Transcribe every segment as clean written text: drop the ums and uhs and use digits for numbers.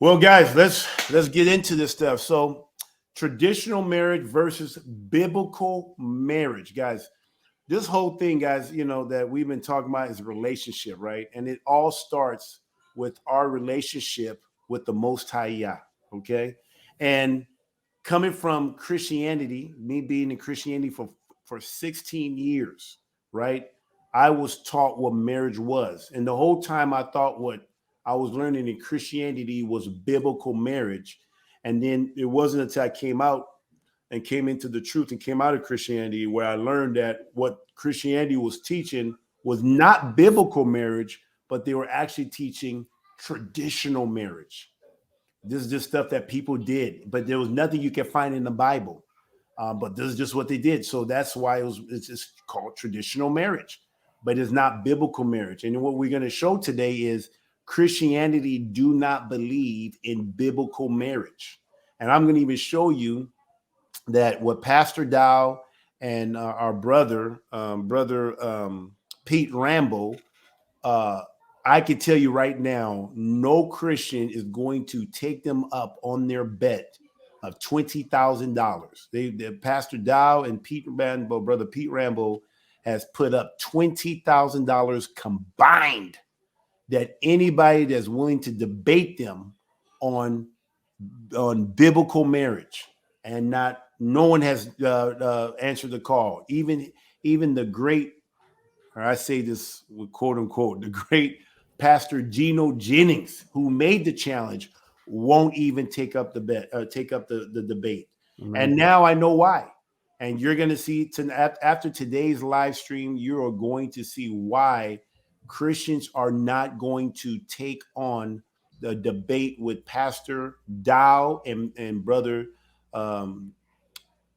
Well, guys, let's get into this stuff. So, traditional marriage versus biblical marriage, guys. This whole thing, guys, that we've been talking about is a relationship, right? And it all starts with our relationship with the Most High Yah, okay? And coming from Christianity, me being in Christianity for 16 years, right? I was taught what marriage was. And the whole time I thought what I was learning in Christianity was biblical marriage. And then it wasn't until I came out and came into the truth and came out of Christianity where I learned that what Christianity was teaching was not biblical marriage, but they were actually teaching traditional marriage. This is just stuff that people did, but there was nothing you can find in the Bible. But this is just what they did. So that's why it's just called traditional marriage, but it's not biblical marriage. And what we're going to show today is Christianity do not believe in biblical marriage. And I'm going to even show you that what Pastor Dow and our brother Pete Rambo, I can tell you right now, no Christian is going to take them up on their bet of $20,000. The Pastor Dow and Pete Rambo, brother Pete Rambo, has put up $20,000 combined. That anybody that's willing to debate them on biblical marriage, and no one has answered the call. Even the great, or I say this with quote unquote, the great Pastor Geno Jennings, who made the challenge, won't even take up the bet, take up the debate. Mm-hmm. And now I know why. And you're going to see after today's live stream, you are going to see why Christians are not going to take on the debate with Pastor Dow and brother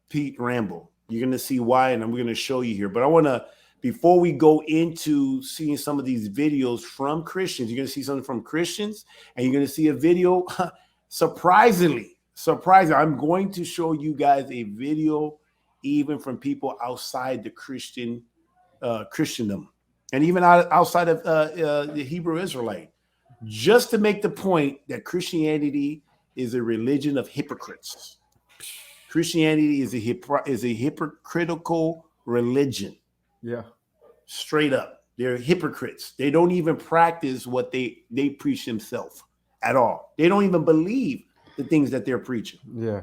Pete Rambo. You're going to see why, and I'm going to show you here. But I want to, before we go into seeing some of these videos from Christians, you're going to see something from Christians, and you're going to see a video. Surprisingly, I'm going to show you guys a video even from people outside the Christendom, and even outside of the Hebrew Israelite, just to make the point that Christianity is a religion of hypocrites. Christianity is a hypocritical religion. Yeah. Straight up. They're hypocrites. They don't even practice what they preach themselves at all. They don't even believe the things that they're preaching. Yeah.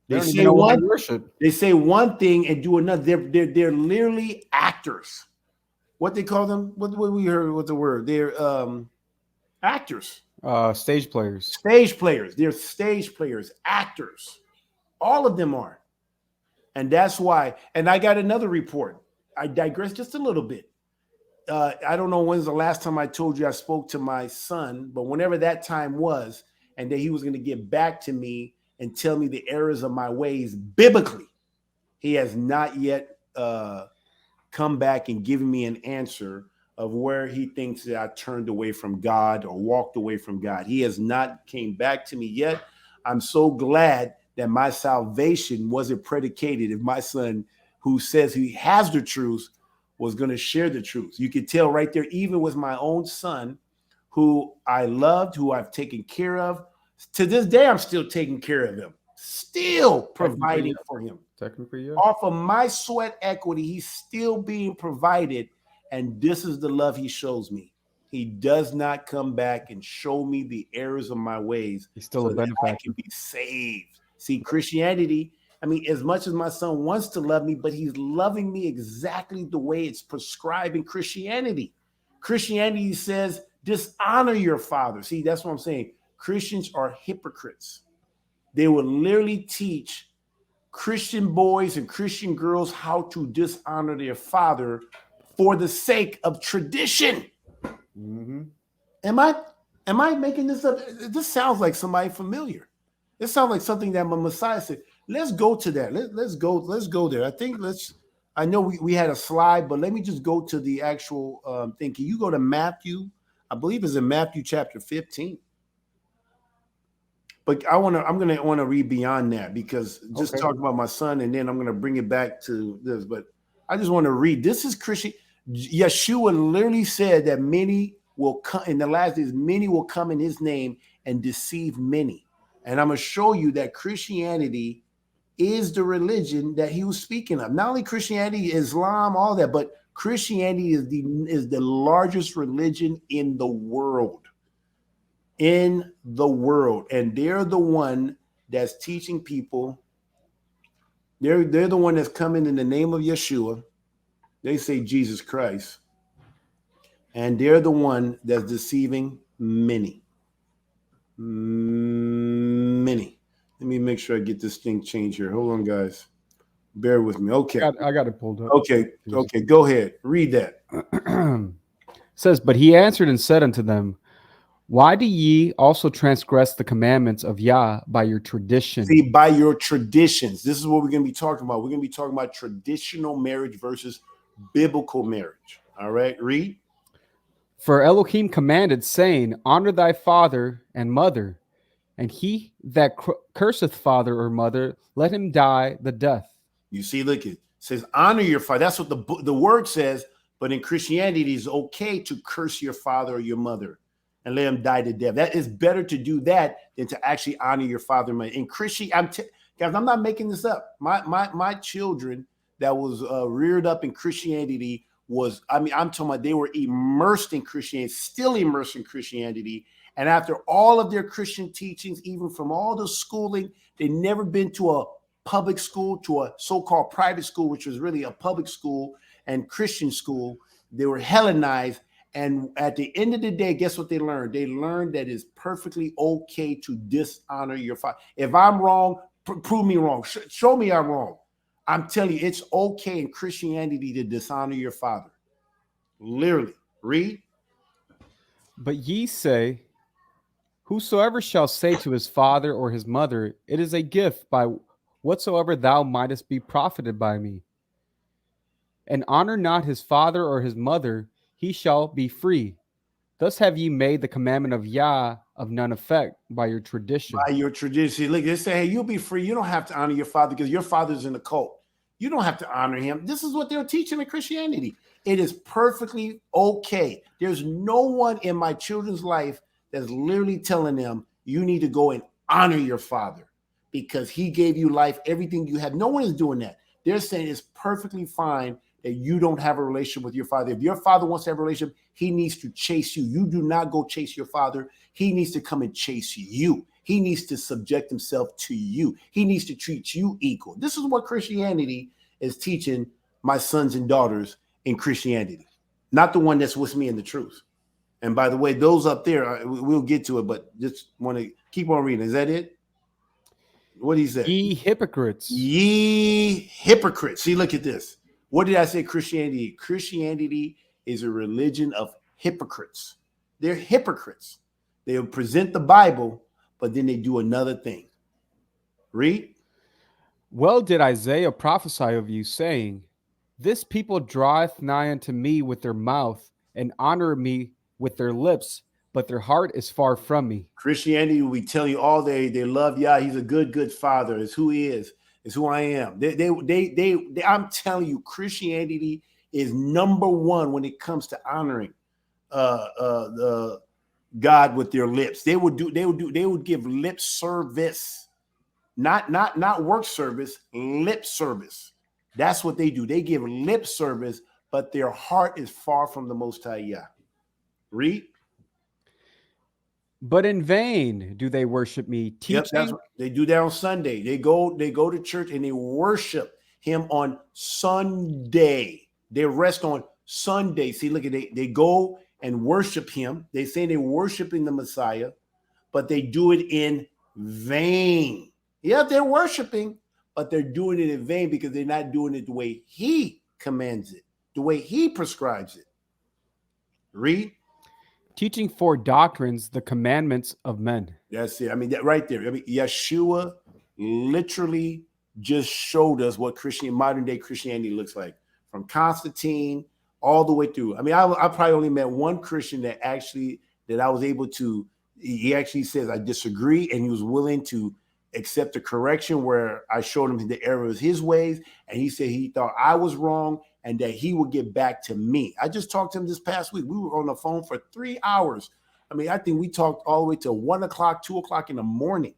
They say one thing and do another. They're literally actors. What they call them? What we heard with the word? They're actors. Stage players. Stage players. They're stage players, actors. All of them are. And that's why. And I got another report. I digress just a little bit. I don't know when's the last time I told you I spoke to my son, but whenever that time was, and that he was going to get back to me and tell me the errors of my ways biblically, he has not yet come back and given me an answer of where he thinks that I turned away from God or walked away from God. He has not came back to me yet. I'm so glad that my salvation wasn't predicated if my son, who says he has the truth, was going to share the truth. You could tell right there, even with my own son, who I loved, who I've taken care of. To this day, I'm still taking care of him, still providing for him. Technically, yeah. Off of my sweat equity, he's still being provided. And this is the love he shows me. He does not come back and show me the errors of my ways. He's still a benefactor. I can be saved. See, Christianity, I mean, as much as my son wants to love me, but he's loving me exactly the way it's prescribed in Christianity. Christianity says, dishonor your father. See, that's what I'm saying. Christians are hypocrites. They will literally teach Christian boys and Christian girls how to dishonor their father for the sake of tradition. Mm-hmm. Am I making this up? This sounds like somebody familiar. This sounds like something that my Messiah said. Let's go to that. Let's go there. I know we had a slide, but let me just go to the actual thing. Can you go to Matthew? I believe it's in Matthew chapter 15. But I'm gonna want to read beyond that, because just talk about my son, and then I'm gonna bring it back to this. But I just want to read. This is Christian. Yeshua literally said that many will come in the last days. Many will come in his name and deceive many. And I'm going to show you that Christianity is the religion that he was speaking of. Not only Christianity, Islam, all that, but Christianity is the largest religion in the world. In the world. And they're the one that's teaching people. They're the one that's coming in the name of Yeshua. They say Jesus Christ. And they're the one that's deceiving many. Many. Let me make sure I get this thing changed here. Hold on, guys. Bear with me. Okay. I got it pulled up. Okay. Go ahead. Read that. Says, but he answered and said unto them, why do ye also transgress the commandments of Yah by your tradition? See, by your traditions. This is what we're going to be talking about. We're going to be talking about traditional marriage versus biblical marriage. All right. Read. For Elohim commanded, saying, honor thy father and mother, and he that curseth father or mother, let him die the death. You see, look, it says honor your father. That's what the word says. But in Christianity, it's okay to curse your father or your mother and let them die to death. That is better to do that than to actually honor your father and mother. In Christianity, guys, I'm not making this up. My children that was reared up in Christianity was, I'm talking about they were immersed in Christianity, still immersed in Christianity. And after all of their Christian teachings, even from all the schooling, they never been to a public school, to a so-called private school, which was really a public school and Christian school. They were Hellenized. And at the end of the day, guess what they learned? They learned that it's perfectly okay to dishonor your father. If I'm wrong, prove me wrong. Show me I'm wrong. I'm telling you, it's okay in Christianity to dishonor your father. Literally. Read. But ye say, whosoever shall say to his father or his mother, it is a gift by whatsoever thou mightest be profited by me, and honor not his father or his mother, he shall be free. Thus have ye made the commandment of Yah of none effect by your tradition. By your tradition. Look, they say, hey, you'll be free. You don't have to honor your father because your father's in the cult. You don't have to honor him. This is what they're teaching in Christianity. It is perfectly okay. There's no one in my children's life that's literally telling them you need to go and honor your father because he gave you life, everything you have. No one is doing that. They're saying it's perfectly fine that you don't have a relationship with your father. If your father wants to have a relationship, he needs to chase you. You do not go chase your father. He needs to come and chase you. He needs to subject himself to you. He needs to treat you equal. This is what Christianity is teaching my sons and daughters in Christianity, not the one that's with me in the truth. And by the way, those up there, we'll get to it, but just want to keep on reading. Is that it? What did he say? Ye hypocrites. Ye hypocrites. See, look at this. What did I say? Christianity. Christianity is a religion of hypocrites. They're hypocrites. They'll present the Bible, but then they do another thing. Read. Well did Isaiah prophesy of you, saying, this people draweth nigh unto me with their mouth, and honor me with their lips, but their heart is far from me. Christianity will be telling you all day they love Yah. He's a good father. It's who he is. It's who I am. I'm telling you, Christianity is number one when it comes to honoring God with their lips. They would give lip service, not work service, lip service. That's what they do. They give lip service, but their heart is far from the Most High Yah. Read. But in vain do they worship me, teaching. Yep, that's what they do that on Sunday. They go to church and they worship him on Sunday. They rest on Sunday. See, look at they go and worship him. They say they're worshiping the Messiah, but they do it in vain. Yeah, they're worshiping, but they're doing it in vain because they're not doing it the way he commands it, the way he prescribes it. Read. Teaching for doctrines the commandments of men. That's it. I mean, that right there. I mean, Yeshua literally just showed us what modern day Christianity looks like, from Constantine all the way through. I mean, I probably only met one Christian that I was able to. He actually says I disagree, and he was willing to accept the correction where I showed him the error of his ways, and he said he thought I was wrong, and that he will get back to me. I just talked to him this past week. We were on the phone for 3 hours. I mean, I think we talked all the way to 1 o'clock, 2 o'clock in the morning.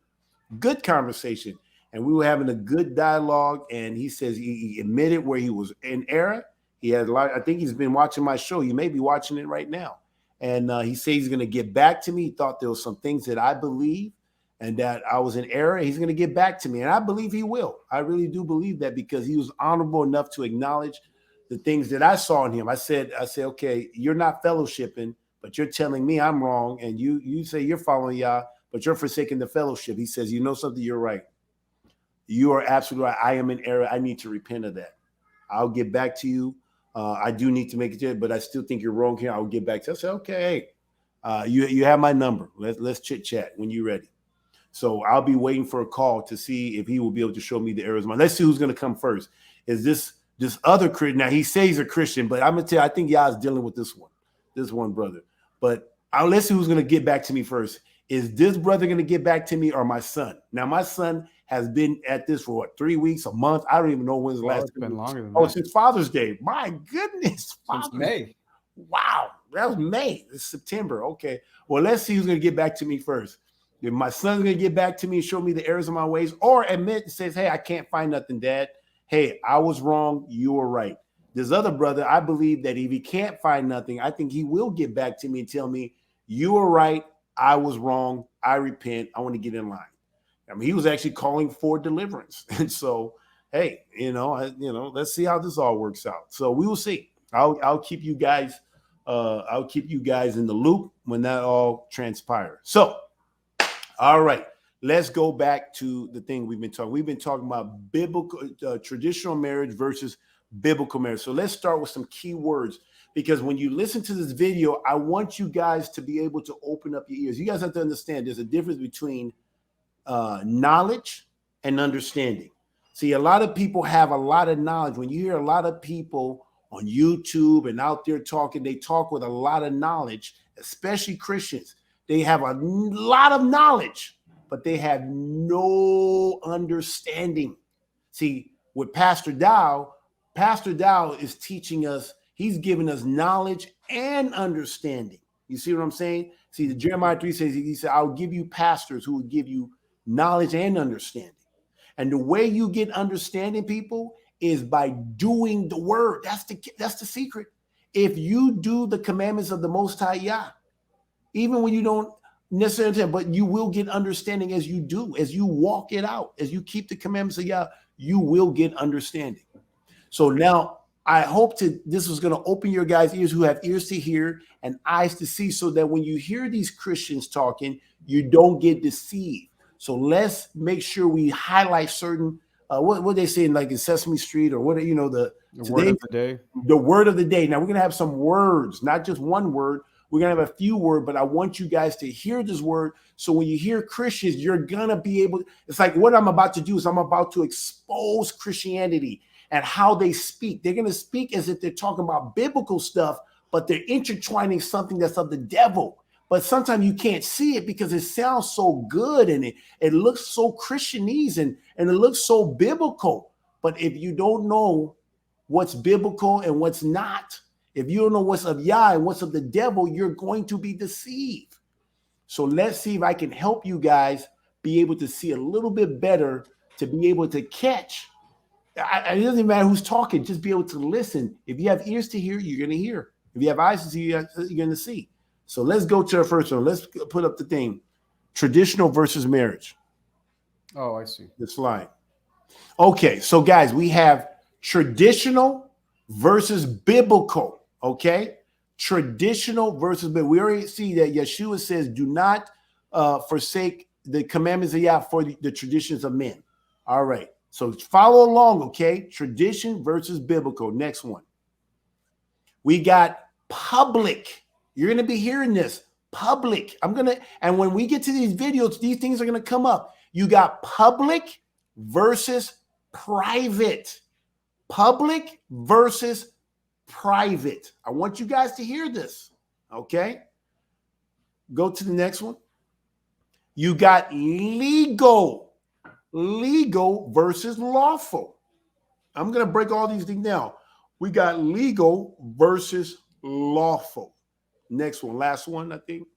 Good conversation. And we were having a good dialogue. And he says he admitted where he was in error. He had a lot. I think he's been watching my show. You may be watching it right now. And he says he's going to get back to me. He thought there was some things that I believe and that I was in error. He's going to get back to me. And I believe he will. I really do believe that, because he was honorable enough to acknowledge the things that I saw in him. I said, okay, you're not fellowshipping, but you're telling me I'm wrong. And you say you're following Yah, but you're forsaking the fellowship. He says, you know something? You're right. You are absolutely right. I am in error. I need to repent of that. I'll get back to you. I do need to make it there, but I still think you're wrong here. I'll get back to you. I said, okay, you have my number. Let's chit chat when you're ready. So I'll be waiting for a call to see if he will be able to show me the errors. Let's see who's going to come first. Is this other Christian? Now, he says he's a Christian, but I'm going to tell you, I think Yah's dealing with this one brother. But let's see who's going to get back to me first. Is this brother going to get back to me, or my son? Now, my son has been at this for 3 weeks, a month. I don't even know when's the last. It's been longer than that. that. Since Father's Day. My goodness. Since May. Wow. That was May. It's September. Okay. Well, let's see who's going to get back to me first. If my son's going to get back to me and show me the errors of my ways, or admit and says, hey, I can't find nothing, Dad. Hey, I was wrong. You were right. This other brother, I believe that if he can't find nothing, I think he will get back to me and tell me, you were right. I was wrong. I repent. I want to get in line. I mean, he was actually calling for deliverance. And so, hey, let's see how this all works out. So we will see. I'll keep you guys in the loop when that all transpires. So, all right, let's go back to the thing we've been talking. We've been talking about biblical traditional marriage versus biblical marriage. So let's start with some key words, because when you listen to this video, I want you guys to be able to open up your ears. You guys have to understand there's a difference between knowledge and understanding. See, a lot of people have a lot of knowledge. When you hear a lot of people on YouTube and out there talking, they talk with a lot of knowledge, especially Christians. They have a lot of knowledge, but they have no understanding. See, with Pastor Dow is teaching us, he's giving us knowledge and understanding. You see what I'm saying? See, the Jeremiah 3 says, he said, I'll give you pastors who will give you knowledge and understanding. And the way you get understanding, people, is by doing the word. That's the secret. If you do the commandments of the Most High Yah, even when you don't necessarily understand, but you will get understanding as you do, as you walk it out, as you keep the commandments of Yah, you will get understanding. So now I hope this was going to open your guys' ears who have ears to hear and eyes to see, so that when you hear these Christians talking, you don't get deceived. So let's make sure we highlight certain, what they say like in Sesame Street, or what, the word of the day. The word of the day. Now we're going to have some words, not just one word. We're going to have a few words, but I want you guys to hear this word. So when you hear Christians, you're going to be able, it's like what I'm about to do is I'm about to expose Christianity and how they speak. They're going to speak as if they're talking about biblical stuff, but they're intertwining something that's of the devil. But sometimes you can't see it because it sounds so good and it looks so Christianese and it looks so biblical. But if you don't know what's biblical and what's not, if you don't know what's of Yah and what's of the devil, you're going to be deceived. So let's see if I can help you guys be able to see a little bit better, to be able to catch. It doesn't matter who's talking, just be able to listen. If you have ears to hear, you're going to hear. If you have eyes to see, you're going to see. So let's go to the first one. Let's put up the thing. Traditional versus marriage. Oh, I see. The slide. Okay, so guys, we have traditional versus biblical. Okay, traditional versus biblical. We already see that Yeshua says, do not forsake the commandments of Yah for the traditions of men. All right, so follow along, okay? Tradition versus biblical. Next one. We got public. You're going to be hearing this. Public. And when we get to these videos, these things are going to come up. You got public versus private. Public versus private. I want you guys to hear this. Okay? Go to the next one. You got legal. Legal versus lawful. I'm going to break all these things down. We got legal versus lawful. Next one, last one, I think.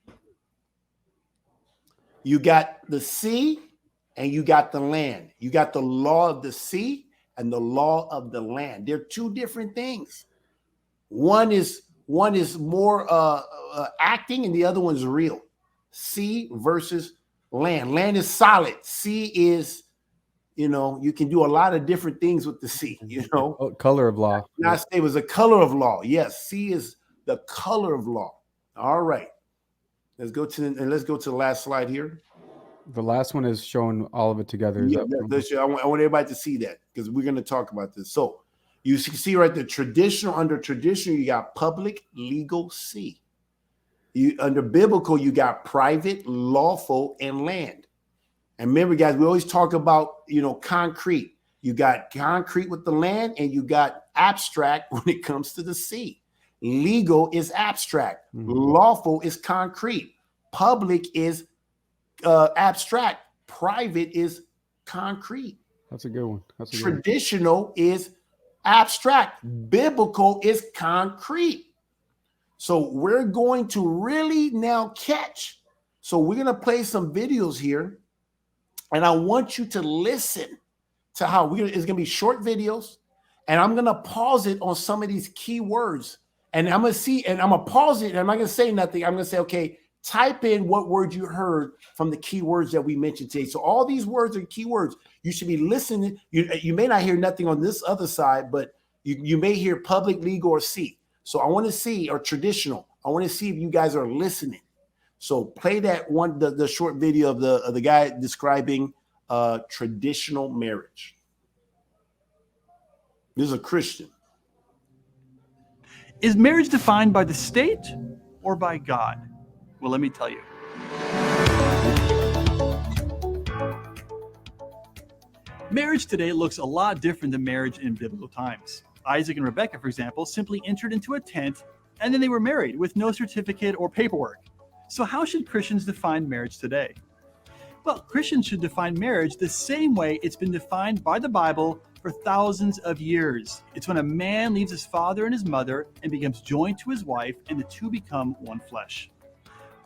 You got the sea and you got the land. You got the law of the sea and the law of the land. They're two different things. One is more acting and the other one's real. Sea versus land. Land is solid. Sea is, you can do a lot of different things with the sea, Color of law. Not say it was a color of law. Yes, sea is the color of law. All right. Let's go to the last slide here. The last one is showing all of it together. Yeah, I want everybody to see that because we're going to talk about this. So you see right there, under traditional, you got public, legal, sea. Under biblical, you got private, lawful, and land. And remember, guys, we always talk about, concrete. You got concrete with the land and you got abstract when it comes to the sea. Legal is abstract. Mm-hmm. Lawful is concrete. Public is abstract. Private is concrete. That's a good one. Traditional is abstract. Biblical is concrete. So we're going to really now catch. So we're going to play some videos here. And I want you to listen to how it's going to be short videos. And I'm going to pause it on some of these key words. And I'm going to see, and I'm going to pause it. And I'm not going to say nothing. I'm going to say, okay, type in what word you heard from the key words that we mentioned today. So all these words are key words. You should be listening. You may not hear nothing on this other side, but you may hear public, legal, or sea. So I want to see, or traditional. I want to see if you guys are listening. So play that one, the short video of the guy describing traditional marriage. This is a Christian. Is marriage defined by the state or by God? Well, let me tell you. Marriage today looks a lot different than marriage in biblical times. Isaac and Rebekah, for example, simply entered into a tent and then they were married with no certificate or paperwork. So how should Christians define marriage today? Well, Christians should define marriage the same way it's been defined by the Bible for thousands of years. It's when a man leaves his father and his mother and becomes joined to his wife, and the two become one flesh.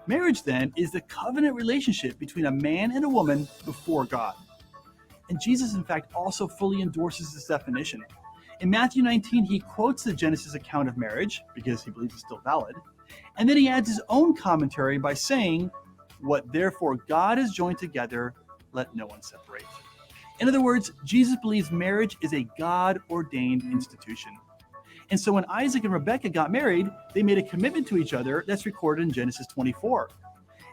Marriage, then, is the covenant relationship between a man and a woman before God. And Jesus, in fact, also fully endorses this definition. In Matthew 19, he quotes the Genesis account of marriage, because he believes it's still valid, and then he adds his own commentary by saying, "What therefore God has joined together, let no one separate." In other words, Jesus believes marriage is a God-ordained institution. And so when Isaac and Rebekah got married, they made a commitment to each other that's recorded in Genesis 24.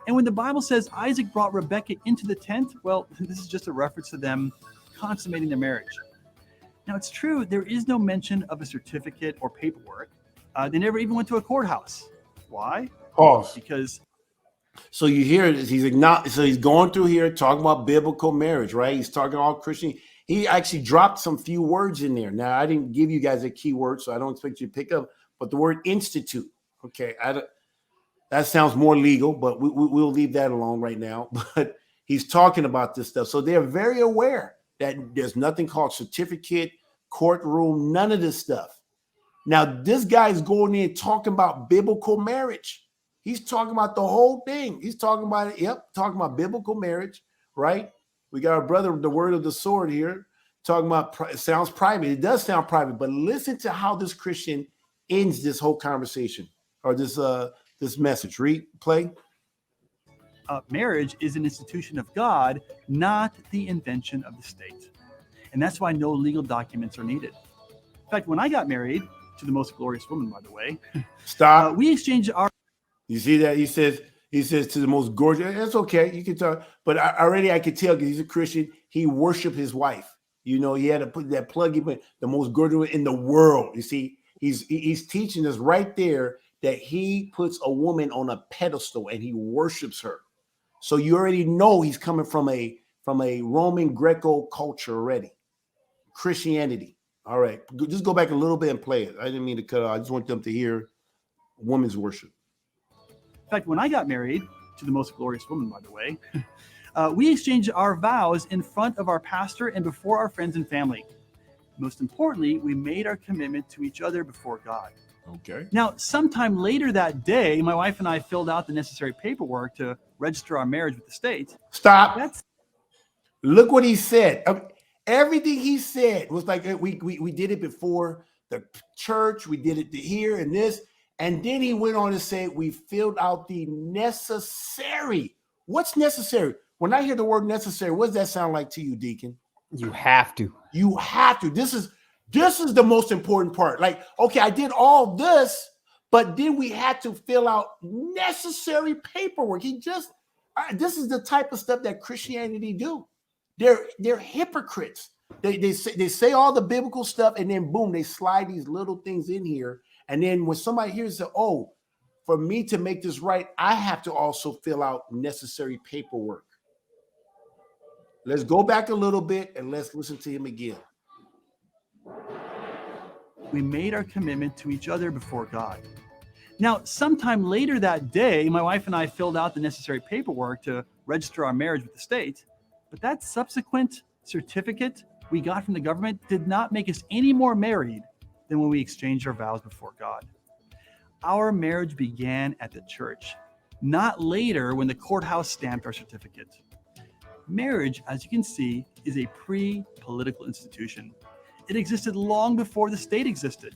And when the Bible says Isaac brought Rebekah into the tent, well, this is just a reference to them consummating their marriage. Now, it's true, there is no mention of a certificate or paperwork. They never even went to a courthouse. Why? Pause. Because... So you hear this, he's going through here talking about biblical marriage, right? He's talking all Christian. He actually dropped some few words in there. Now, I didn't give you guys a key word, so I don't expect you to pick up, but the word institute. Okay, that sounds more legal, but we'll leave that alone right now. But he's talking about this stuff. So they're very aware that there's nothing called certificate, courtroom, none of this stuff. Now, this guy's going in talking about biblical marriage. He's talking about the whole thing. He's talking about it. Yep, talking about biblical marriage, right? We got our brother, the word of the sword here, talking about, it sounds private. It does sound private, but listen to how this Christian ends this whole conversation or this message. Play. Marriage is an institution of God, not the invention of the state. And that's why no legal documents are needed. In fact, when I got married to the most glorious woman, by the way, stop. We exchanged our... You see that? He says to the most gorgeous. That's okay. You can talk. But I could tell because he's a Christian. He worshiped his wife. He had to put that plug in, the most gorgeous in the world. You see, he's teaching us right there that he puts a woman on a pedestal and he worships her. So you already know he's coming from a Roman Greco culture already. Christianity. All right. Just go back a little bit and play it. I didn't mean to cut off. I just want them to hear woman's worship. In fact, when I got married to the most glorious woman, by the way, we exchanged our vows in front of our pastor and before our friends and family. Most importantly, we made our commitment to each other before God. Okay. Now, sometime later that day, my wife and I filled out the necessary paperwork to register our marriage with the state. Stop. That's Look what he said. Everything he said was like we did it before the church, we did it here and this, and then he went on to say we filled out the necessary. What's necessary? When I hear the word necessary, what does that sound like to you, Deacon? You have to. You have to. This is the most important part. Like, okay, I did all this, but then we had to fill out necessary paperwork. This is the type of stuff that Christianity do. They're hypocrites. They say all the biblical stuff, and then boom, they slide these little things in here. And then when somebody hears that, oh, for me to make this right, I have to also fill out necessary paperwork. Let's go back a little bit and let's listen to him again. we made our commitment to each other before God. Now, sometime later that day, my wife and I filled out the necessary paperwork to register our marriage with the state, but that subsequent certificate we got from the government did not make us any more married than when we exchanged our vows before God. Our marriage began at the church, not later when the courthouse stamped our certificate. Marriage, as you can see, is a pre-political institution. It existed long before the state existed.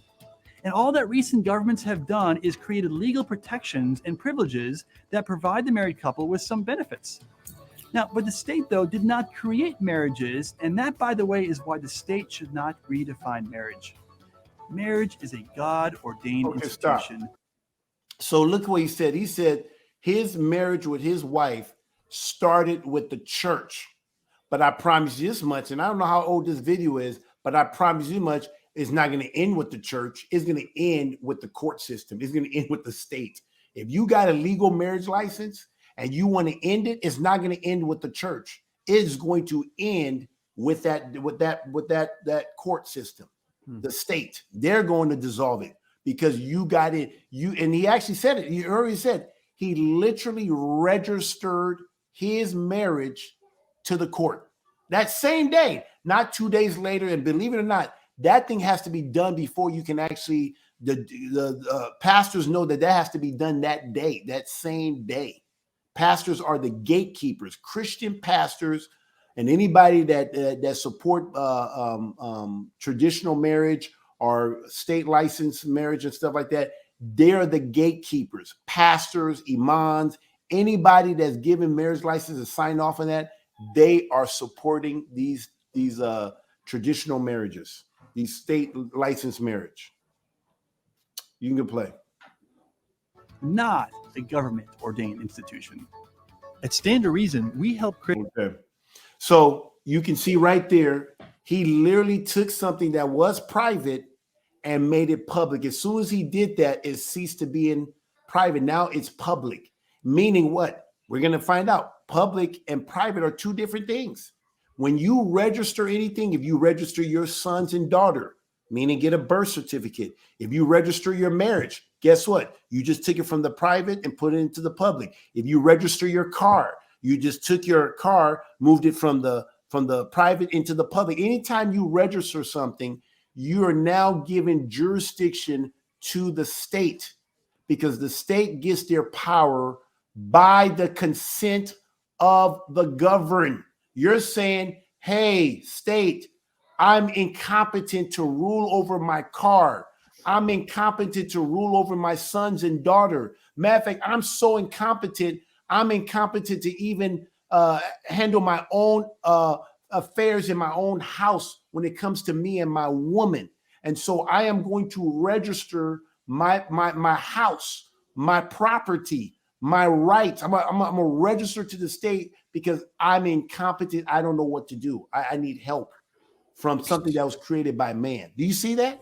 And all that recent governments have done is created legal protections and privileges that provide the married couple with some benefits. Now, but the state, though, did not create marriages, and that, by the way, is why the state should not redefine marriage. Marriage is a God-ordained institution. Stop. So look what he said. He said his marriage with his wife started with the church. But I promise you this much, and I don't know how old this video is, but I promise you much, it's not going to end with the church. It's going to end with the court system. It's going to end with the state. If you got a legal marriage license and you want to end it, it's not going to end with the church. It's going to end with that court system, the state. They're going to dissolve it because you got it. And he actually said it. He already said he literally registered his marriage to the court that same day, not 2 days later. And believe it or not, that thing has to be done before you can actually, the pastors know that has to be done that day, that same day. Pastors are the gatekeepers, Christian pastors, and anybody that support traditional marriage or state licensed marriage and stuff like that. They're the gatekeepers, pastors, imams, anybody that's given marriage license and sign off on that. They are supporting these traditional marriages. These state licensed marriage. You can play. Not a government ordained institution. At Stand to Reason, we help create. Okay. So you can see right there, he literally took something that was private and made it public. As soon as he did that, it ceased to be in private. Now it's public. Meaning what? We're going to find out. Public and private are two different things. When you register anything, if you register your sons and daughter, meaning get a birth certificate, if you register your marriage, guess what? You just took it from the private and put it into the public. If you register your car, you just took your car, moved it from the private into the public. Anytime you register something, you are now giving jurisdiction to the state because the state gets their power by the consent of the governed. You're saying, hey, state, I'm incompetent to rule over my car. I'm incompetent to rule over my sons and daughter. Matter of fact, I'm so incompetent, I'm incompetent to even handle my own affairs in my own house when it comes to me and my woman. And so I am going to register my house, my property, my rights. I'm a register to the state because I'm incompetent. I don't know what to do. I need help from something that was created by man. Do you see that?